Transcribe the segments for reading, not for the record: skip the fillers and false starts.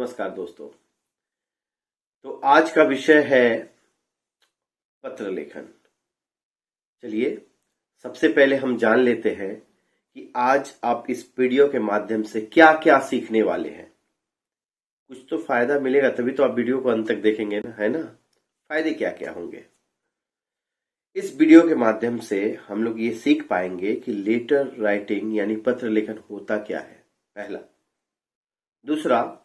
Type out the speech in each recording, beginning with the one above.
नमस्कार दोस्तों। तो आज का विषय है पत्र लेखन। चलिए सबसे पहले हम जान लेते हैं कि आज आप इस वीडियो के माध्यम से क्या क्या सीखने वाले हैं। कुछ तो फायदा मिलेगा, तभी तो आप वीडियो को अंत तक देखेंगे ना, है ना। फायदे क्या क्या होंगे इस वीडियो के माध्यम से? हम लोग ये सीख पाएंगे कि लेटर राइटिंग यानी पत्र लेखन होता क्या है, पहला। दूसरा,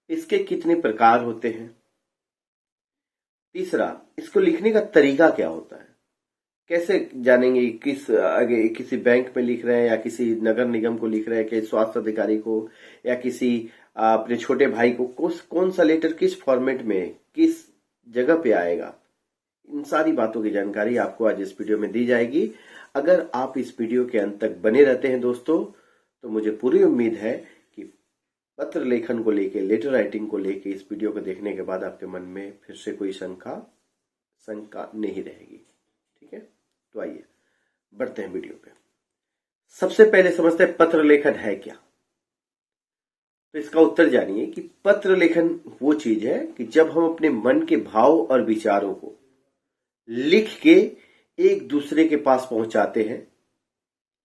इसके कितने प्रकार होते हैं। तीसरा, इसको लिखने का तरीका क्या होता है। कैसे जानेंगे किसी बैंक में लिख रहे हैं या किसी नगर निगम को लिख रहे हैं, किसी स्वास्थ्य अधिकारी को या किसी अपने छोटे भाई को, कौन सा लेटर किस फॉर्मेट में किस जगह पे आएगा। इन सारी बातों की जानकारी आपको आज इस वीडियो में दी जाएगी। अगर आप इस वीडियो के अंत तक बने रहते हैं दोस्तों, तो मुझे पूरी उम्मीद है कि पत्र लेखन को लेके, लेटर राइटिंग को लेके इस वीडियो को देखने के बाद आपके मन में फिर से कोई शंका नहीं रहेगी। ठीक है, तो आइए बढ़ते हैं वीडियो पे। सबसे पहले समझते हैं पत्र लेखन है क्या। तो इसका उत्तर जानिए कि पत्र लेखन वो चीज है कि जब हम अपने मन के भाव और विचारों को लिख के एक दूसरे के पास पहुंचाते हैं,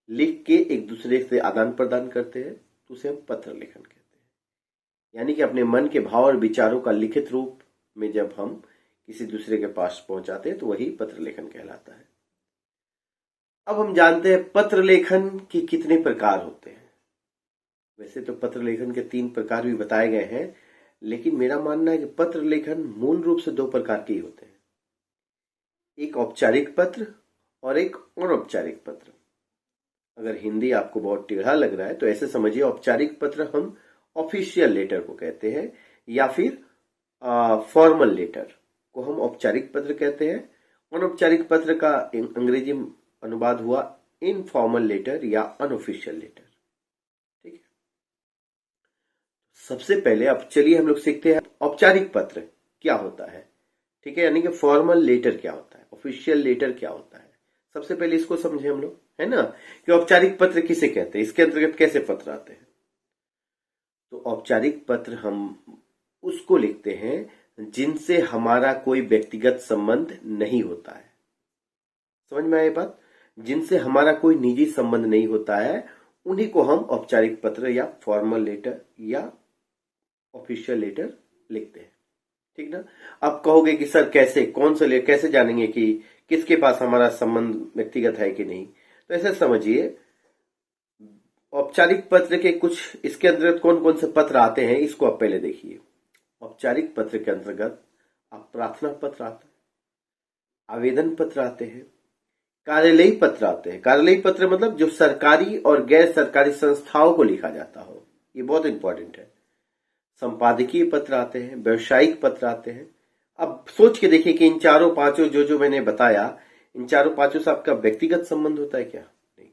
लिख के एक दूसरे से आदान प्रदान करते हैं, तो उसे हम पत्र लेखन कहते हैं। यानी कि अपने मन के भाव और विचारों का लिखित रूप में जब हम किसी दूसरे के पास पहुंचाते हैं तो वही पत्र लेखन कहलाता है। अब हम जानते हैं पत्र लेखन के कितने प्रकार होते हैं। वैसे तो पत्र लेखन के 3 प्रकार भी बताए गए हैं, लेकिन मेरा मानना है कि पत्र लेखन मूल रूप से 2 प्रकार के ही होते हैं, एक औपचारिक पत्र और एक अनौपचारिक पत्र। अगर हिंदी आपको बहुत टेढ़ा लग रहा है तो ऐसे समझिए, औपचारिक पत्र हम ऑफिशियल लेटर को कहते हैं, या फिर फॉर्मल लेटर को हम औपचारिक पत्र कहते हैं। अनौपचारिक पत्र का अंग्रेजी अनुवाद हुआ इनफॉर्मल लेटर या अनऑफिशियल लेटर। ठीक है, सबसे पहले अब चलिए हम लोग सीखते हैं औपचारिक पत्र क्या होता है। ठीक है, यानी कि फॉर्मल लेटर क्या होता है, ऑफिशियल लेटर क्या होता है। सबसे पहले इसको समझे हम लोग, है ना, कि औपचारिक पत्र किसे कहते हैं, इसके अंतर्गत कैसे पत्र आते हैं। तो औपचारिक पत्र हम उसको लिखते हैं जिनसे हमारा कोई व्यक्तिगत संबंध नहीं होता है। समझ में आई बात? जिनसे हमारा कोई निजी संबंध नहीं होता है, उन्हीं को हम औपचारिक पत्र या फॉर्मल लेटर या ऑफिशियल लेटर लिखते हैं। ठीक ना। आप कहोगे कि सर कैसे, कौन सा कैसे जानेंगे कि किसके पास हमारा संबंध व्यक्तिगत है कि नहीं। तो ऐसे समझिए, औपचारिक पत्र के कुछ इसके अंतर्गत कौन कौन से पत्र आते हैं, इसको आप पहले देखिए। औपचारिक पत्र के अंतर्गत आप प्रार्थना पत्र आता है, आवेदन पत्र आते हैं, कार्यालयी पत्र आते हैं। कार्यालयी पत्र मतलब जो सरकारी और गैर सरकारी संस्थाओं को लिखा जाता हो, ये बहुत इंपॉर्टेंट है। संपादकीय पत्र आते हैं, व्यवसायिक पत्र आते हैं। अब सोच के देखिए कि इन चारों पांचों जो मैंने बताया, इन चारों पांचों से आपका व्यक्तिगत संबंध होता है क्या? नहीं।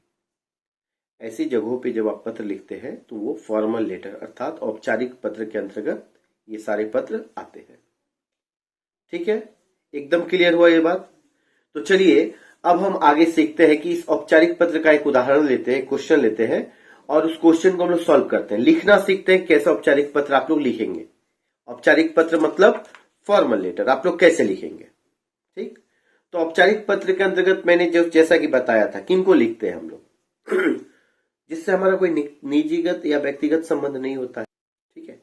ऐसी जगहों पे जब आप पत्र लिखते हैं तो वो फॉर्मल लेटर अर्थात औपचारिक पत्र के अंतर्गत ये सारे पत्र आते हैं। ठीक है, एकदम क्लियर हुआ ये बात? तो चलिए अब हम आगे सीखते हैं कि इस औपचारिक पत्र का एक उदाहरण लेते हैं, क्वेश्चन लेते हैं और उस क्वेश्चन को हम लोग सॉल्व करते हैं। लिखना सीखते हैं कैसे औपचारिक पत्र आप लोग लिखेंगे। औपचारिक पत्र मतलब फॉर्मल लेटर, आप लोग कैसे लिखेंगे। ठीक, तो औपचारिक पत्र के अंतर्गत मैंने जो जैसा कि बताया था, किनको लिखते हैं हम लोग जिससे हमारा कोई निजीगत या व्यक्तिगत संबंध नहीं होता है। ठीक है,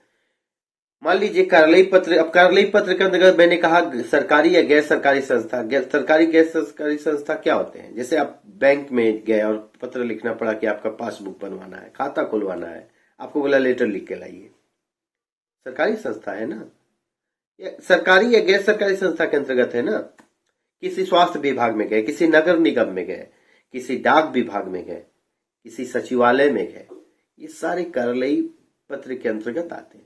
मान लीजिए कार्यालयी पत्र। अब कार्यालयी पत्र के अंतर्गत मैंने कहा सरकारी या गैर सरकारी संस्था। सरकारी गैर सरकारी संस्था क्या होते हैं? जैसे आप बैंक में गए और पत्र लिखना पड़ा कि आपका पासबुक बनवाना है, खाता खुलवाना है, आपको बोला लेटर लिख के लाइए। सरकारी संस्था है ना, या सरकारी या गैर सरकारी संस्था के अंतर्गत है ना। किसी स्वास्थ्य विभाग में गए, किसी नगर निगम में गए, किसी डाक विभाग में गए, किसी सचिवालय में गए, ये सारे कार्यालयी पत्र के अंतर्गत आते हैं।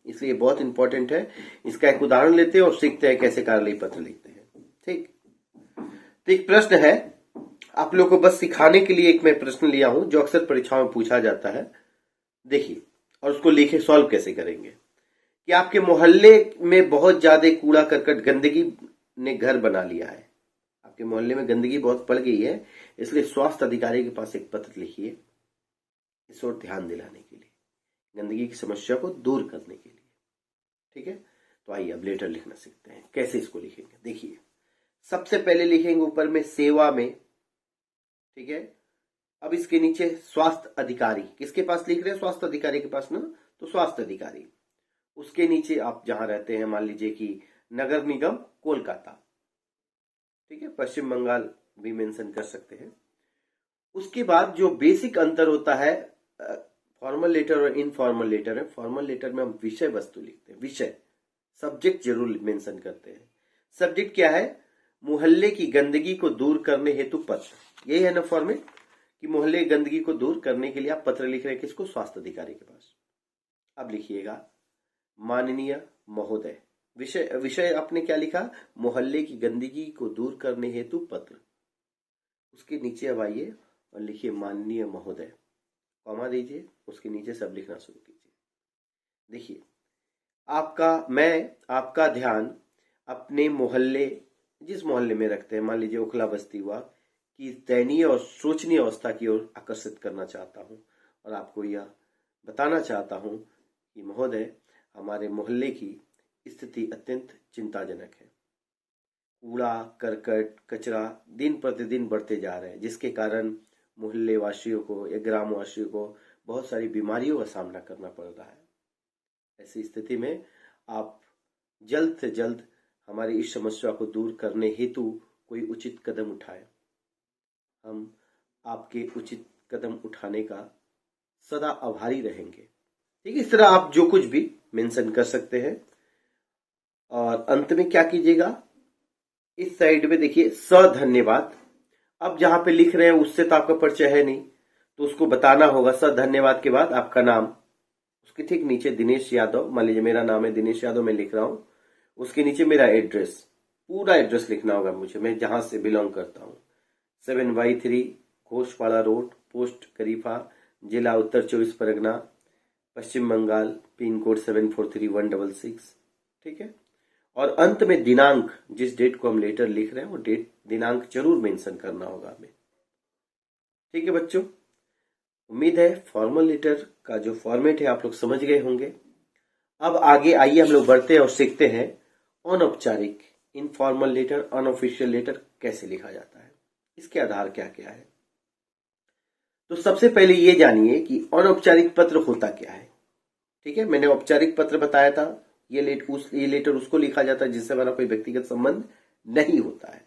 इसलिए बहुत इंपॉर्टेंट है। इसका एक उदाहरण लेते हैं और सीखते हैं कैसे कार्यालयी पत्र लिखते हैं। ठीक, तो एक प्रश्न है आप लोग को बस सिखाने के लिए, एक मैं प्रश्न लिया हूं जो अक्सर परीक्षाओं में पूछा जाता है। देखिए और उसको लिखे सॉल्व कैसे करेंगे कि आपके मोहल्ले में बहुत ज्यादा कूड़ा करकट गंदगी ने घर बना लिया है। आपके मोहल्ले में गंदगी बहुत बढ़ गई है, इसलिए स्वास्थ्य अधिकारी के पास एक पत्र लिखिए इस ओर ध्यान दिलाने के लिए, गंदगी की समस्या को दूर करने के लिए। ठीक है, तो आइए अब लेटर लिखना सीखते हैं। कैसे इसको लिखेंगे देखिए, सबसे पहले लिखेंगे ऊपर में सेवा में, ठीक है। अब इसके नीचे स्वास्थ्य अधिकारी, किसके पास लिख रहे हैं? स्वास्थ्य अधिकारी के पास ना, तो स्वास्थ्य अधिकारी। उसके नीचे आप जहां रहते हैं, मान लीजिए कि नगर निगम कोलकाता, ठीक है, पश्चिम बंगाल भी मेंशन कर सकते हैं। उसके बाद जो बेसिक अंतर होता है फॉर्मल लेटर और इनफॉर्मल लेटर है। फॉर्मल लेटर में हम विषय वस्तु लिखते हैं, विषय, सब्जेक्ट जरूर मेंशन करते हैं। सब्जेक्ट क्या है? मोहल्ले की गंदगी को दूर करने हेतु पत्र, यही है ना फॉर्मेट, कि मोहल्ले की गंदगी को दूर करने के लिए आप पत्र लिख रहे हैं, किसको? स्वास्थ्य अधिकारी के पास। अब लिखिएगा माननीय महोदय। विषय, विषय आपने क्या लिखा? मोहल्ले की गंदगी को दूर करने हेतु पत्र। उसके नीचे अब आइए और लिखिए माननीय महोदय, कॉमा दीजिए, उसके नीचे सब लिखना शुरू कीजिए। देखिए, आपका ध्यान अपने मोहल्ले, जिस मोहल्ले में रखते हैं, मान लीजिए ओखला बस्ती हुआ, की दयनीय और शोचनीय अवस्था की ओर आकर्षित करना चाहता हूं और आपको यह बताना चाहता हूं कि महोदय, हमारे मोहल्ले की स्थिति अत्यंत चिंताजनक है। कूड़ा करकट कचरा दिन प्रतिदिन बढ़ते जा रहे हैं, जिसके कारण मोहल्ले वासियों को या ग्राम वासियों को बहुत सारी बीमारियों का सामना करना पड़ रहा है। ऐसी स्थिति में आप जल्द से जल्द हमारी इस समस्या को दूर करने हेतु कोई उचित कदम उठाएं। हम आपके उचित कदम उठाने का सदा आभारी रहेंगे। ठीक है, इस तरह आप जो कुछ भी मेंशन कर सकते हैं। और अंत में क्या कीजिएगा, इस साइड में देखिए धन्यवाद। अब जहां पे लिख रहे हैं उससे तो आपका परिचय है नहीं, तो उसको बताना होगा। धन्यवाद के बाद आपका नाम, उसके ठीक नीचे दिनेश यादव, मान लीजिए मेरा नाम है दिनेश यादव, मैं लिख रहा हूं। उसके नीचे मेरा एड्रेस, पूरा एड्रेस लिखना होगा मुझे, मैं जहां से बिलोंग करता हूं। 7/3 घोषपाड़ा रोड, पोस्ट करीफा, जिला उत्तर 24 परगना, पश्चिम बंगाल, पिन कोड 743166। ठीक है, और अंत में दिनांक, जिस डेट को हम लेटर लिख रहे हैं वो डेट, दिनांक जरूर मेंशन करना होगा हमें। ठीक है बच्चों, उम्मीद है फॉर्मल लेटर का जो फॉर्मेट है आप लोग समझ गए होंगे। अब आगे आइए हम लोग बढ़ते हैं और सीखते हैं अनौपचारिक, इनफॉर्मल लेटर, अनऑफिशियल लेटर कैसे लिखा जाता है, इसके आधार क्या क्या है। तो सबसे पहले ये जानिए कि अनौपचारिक पत्र होता क्या है। ठीक है, मैंने औपचारिक पत्र बताया था, ये लेटर उसको लिखा जाता है जिससे हमारा कोई व्यक्तिगत संबंध नहीं होता है।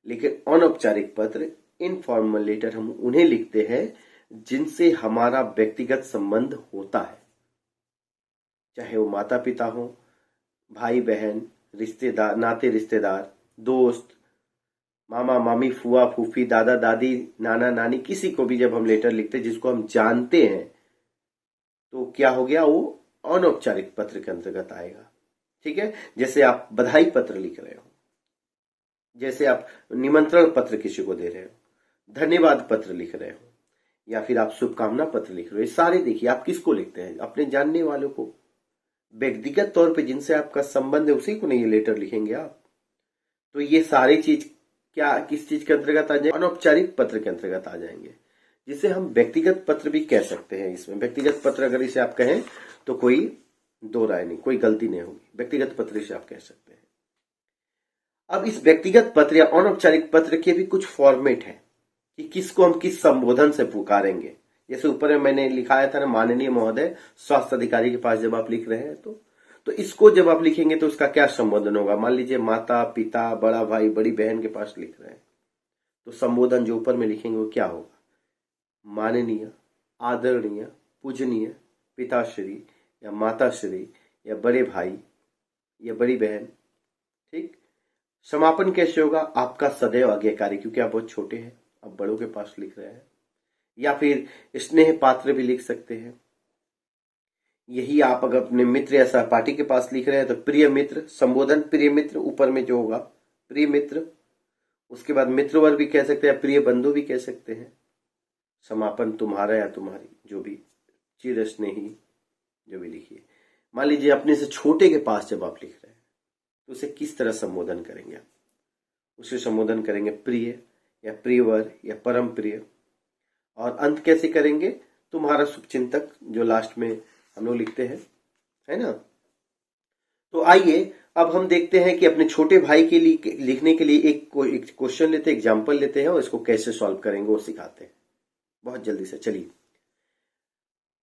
लेकिन अनौपचारिक पत्र, इनफॉर्मल लेटर, हम उन्हें लिखते हैं जिनसे हमारा व्यक्तिगत संबंध होता है, चाहे वो माता पिता हो, भाई बहन, रिश्तेदार, नाते रिश्तेदार, दोस्त, मामा मामी, फुआ फूफी, दादा दादी, नाना नानी, किसी को भी जब हम लेटर लिखते हैं जिसको हम जानते हैं, तो क्या हो गया, वो अनौपचारिक पत्र के अंतर्गत आएगा। ठीक है, जैसे आप बधाई पत्र लिख रहे हो, जैसे आप निमंत्रण पत्र किसी को दे रहे हो, धन्यवाद पत्र लिख रहे हो, या फिर आप शुभकामना पत्र लिख रहे हो, ये सारे देखिए आप किसको लिखते हैं, अपने जानने वालों को, व्यक्तिगत तौर पे जिनसे आपका संबंध है उसी को नहीं लेटर लिखेंगे आप। तो ये सारी चीज क्या, किस चीज के अंतर्गत आ जाएंगे? अनौपचारिक पत्र के अंतर्गत आ जाएंगे, जिसे हम व्यक्तिगत पत्र भी कह सकते हैं। इसमें व्यक्तिगत पत्र अगर इसे आप कहें तो कोई दो राय नहीं, कोई गलती नहीं होगी, व्यक्तिगत पत्र इसे आप कह सकते हैं। अब इस व्यक्तिगत पत्र या अनौपचारिक पत्र के भी कुछ फॉर्मेट है कि किसको हम किस संबोधन से पुकारेंगे। जैसे ऊपर में मैंने लिखाया था ना, माननीय महोदय, स्वास्थ्य अधिकारी के पास जब आप लिख रहे हैं तो इसको जब आप लिखेंगे तो उसका क्या संबोधन होगा। मान लीजिए माता पिता, बड़ा भाई, बड़ी बहन के पास लिख रहे हैं, तो संबोधन जो ऊपर में लिखेंगे वो क्या होगा? माननीय, आदरणीय, पूजनीय पिताश्री या माताश्री या बड़े भाई या बड़ी बहन। ठीक, समापन कैसे होगा? आपका सदैव आज्ञाकारी, क्योंकि आप बहुत छोटे हैं, आप बड़ों के पास लिख रहे हैं। या फिर स्नेह पात्र भी लिख सकते हैं। यही आप अगर अपने मित्र या सहपाठी के पास लिख रहे हैं तो प्रिय मित्र, संबोधन प्रिय मित्र ऊपर में जो होगा, प्रिय मित्र। उसके बाद मित्रवर भी कह सकते हैं, प्रिय बंधु भी कह सकते हैं। समापन तुम्हारा या तुम्हारी, जो भी, चिर स्नेही, जो भी लिखिए। मान लीजिए अपने से छोटे के पास जब आप लिख रहे हैं तो उसे किस तरह संबोधन करेंगे आप? उसे संबोधन करेंगे प्रिय या प्रियवर या परम प्रिय। और अंत कैसे करेंगे? तुम्हारा शुभचिंतक, जो लास्ट में हम लोग लिखते हैं, है ना। तो आइए अब हम देखते हैं कि अपने छोटे भाई के लिए लिखने के लिए एक क्वेश्चन लेते हैं, एग्जाम्पल लेते हैं और इसको कैसे सॉल्व करेंगे वो सिखाते हैं बहुत जल्दी से। चलिए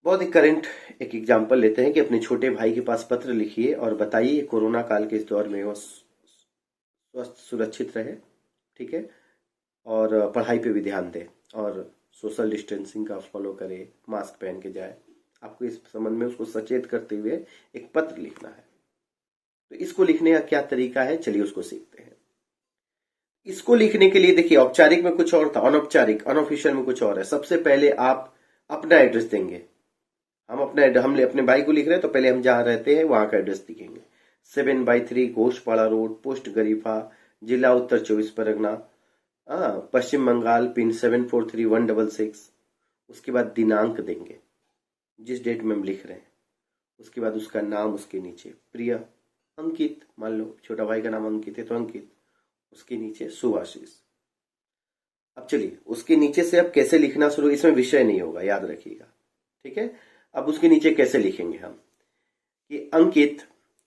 बहुत ही करंट एक एग्जाम्पल लेते हैं कि अपने छोटे भाई के पास पत्र लिखिए और बताइए कोरोना काल के इस दौर में वो स्वस्थ सुरक्षित रहे, ठीक है, और पढ़ाई पे भी ध्यान दे और सोशल डिस्टेंसिंग का फॉलो करे, मास्क पहन के जाए। आपको इस संबंध में उसको सचेत करते हुए एक पत्र लिखना है। तो इसको लिखने का क्या तरीका है, चलिए उसको सीखते हैं। इसको लिखने के लिए देखिए औपचारिक में कुछ और था, अनौपचारिक अनऑफिशियल में कुछ और है। सबसे पहले आप अपना एड्रेस देंगे। हम अपने भाई को लिख रहे हैं तो पहले हम जहां रहते हैं वहां का एड्रेस लिखेंगे। 7/3 घोषपाड़ा रोड, पोस्ट गरीफा, जिला उत्तर 24 परगना, पश्चिम बंगाल, पिन 743166। उसके बाद दिनांक देंगे जिस डेट में हम लिख रहे हैं। उसके बाद उसका नाम, उसके नीचे प्रिय अंकित, मान लो छोटा भाई का नाम अंकित है तो अंकित, उसके नीचे सुभाषिस। अब चलिए उसके नीचे से अब कैसे लिखना शुरू, इसमें विषय नहीं होगा, याद रखिएगा, ठीक है। अब उसके नीचे कैसे लिखेंगे हम कि अंकित,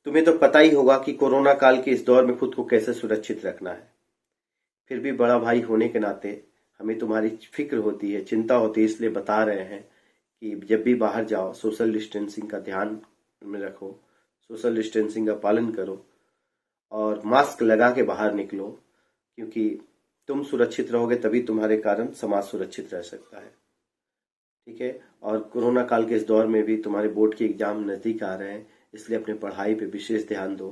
तुम्हें तो पता ही होगा कि कोरोना काल के इस दौर में खुद को कैसे सुरक्षित रखना है। फिर भी बड़ा भाई होने के नाते हमें तुम्हारी फिक्र होती है, चिंता होती है, इसलिए बता रहे हैं कि जब भी बाहर जाओ सोशल डिस्टेंसिंग का ध्यान में रखो, सोशल डिस्टेंसिंग का पालन करो और मास्क लगा के बाहर निकलो, क्योंकि तुम सुरक्षित रहोगे तभी तुम्हारे कारण समाज सुरक्षित रह सकता है, ठीक है। और कोरोना काल के इस दौर में भी तुम्हारे बोर्ड के एग्जाम नजदीक आ रहे हैं, इसलिए अपने पढ़ाई पे विशेष ध्यान दो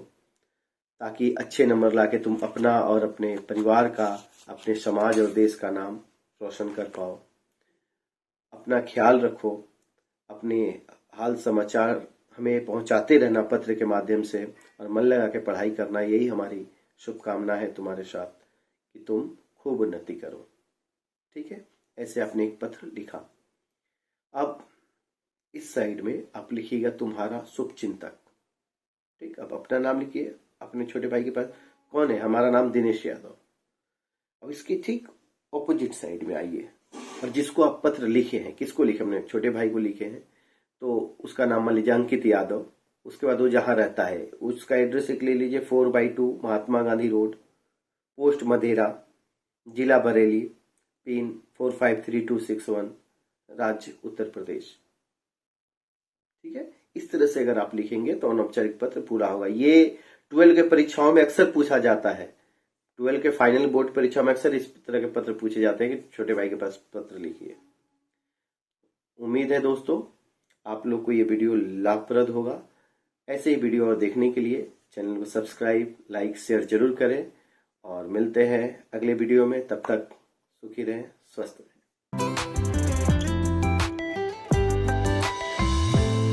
ताकि अच्छे नंबर लाके तुम अपना और अपने परिवार का, अपने समाज और देश का नाम रोशन कर पाओ। अपना ख्याल रखो, अपने हाल समाचार हमें पहुंचाते रहना पत्र के माध्यम से और मन लगा के पढ़ाई करना, यही हमारी शुभकामना है तुम्हारे साथ कि तुम खूब उन्नति करो, ठीक है। ऐसे आपने एक पत्र लिखा। अब इस साइड में आप लिखिएगा तुम्हारा शुभ चिंतक, ठीक। अब अपना नाम लिखिए, अपने छोटे भाई के पास कौन है, हमारा नाम दिनेश यादव। अब इसके ठीक ऑपोजिट साइड में आइए और जिसको आप पत्र लिखे हैं, किसको लिखे, हमने छोटे भाई को लिखे हैं, तो उसका नाम मान लीजिए अंकित यादव। उसके बाद वो जहां रहता है उसका एड्रेस एक ले लीजिए, 4/2 महात्मा गांधी रोड, पोस्ट मधेरा, जिला बरेली, पिन 453261, राज्य उत्तर प्रदेश, ठीक है। इस तरह से अगर आप लिखेंगे तो अनौपचारिक पत्र पूरा होगा। ये 12 के परीक्षाओं में अक्सर पूछा जाता है, 12 के फाइनल बोर्ड परीक्षा में अक्सर इस तरह के पत्र पूछे जाते हैं कि छोटे भाई के पास पत्र लिखिए। उम्मीद है दोस्तों आप लोग को ये वीडियो लाभप्रद होगा। ऐसे ही वीडियो और देखने के लिए चैनल को सब्सक्राइब, लाइक, शेयर जरूर करें और मिलते हैं अगले वीडियो में। तब तक सुखी रहें, स्वस्थ रहें।